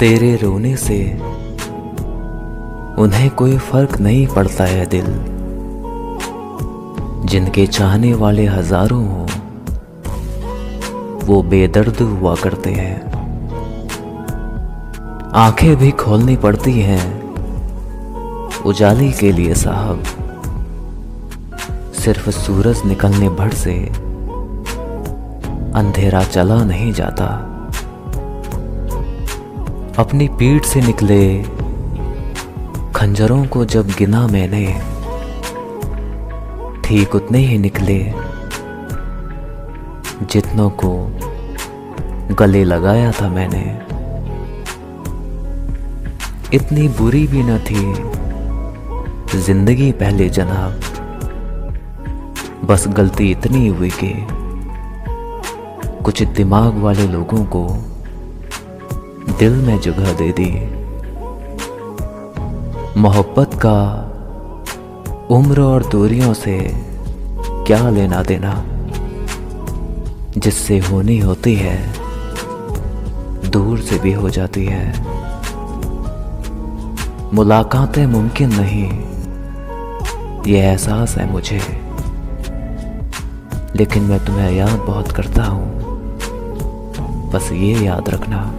तेरे रोने से उन्हें कोई फर्क नहीं पड़ता है दिल। जिनके चाहने वाले हजारों हों वो बेदर्द हुआ करते हैं। आंखें भी खोलनी पड़ती हैं उजाले के लिए साहब। सिर्फ सूरज निकलने भर से अंधेरा चला नहीं जाता। अपनी पीठ से निकले खंजरों को जब गिना मैंने, ठीक उतने ही निकले जितनों को गले लगाया था मैंने। इतनी बुरी भी न थी जिंदगी पहले जनाब, बस गलती इतनी हुई कि कुछ दिमाग वाले लोगों को दिल में जगह दे दी। मोहब्बत का उम्र और दूरियों से क्या लेना देना, जिससे होनी होती है दूर से भी हो जाती है। मुलाकातें मुमकिन नहीं ये एहसास है मुझे, लेकिन मैं तुम्हें याद बहुत करता हूँ। बस ये याद रखना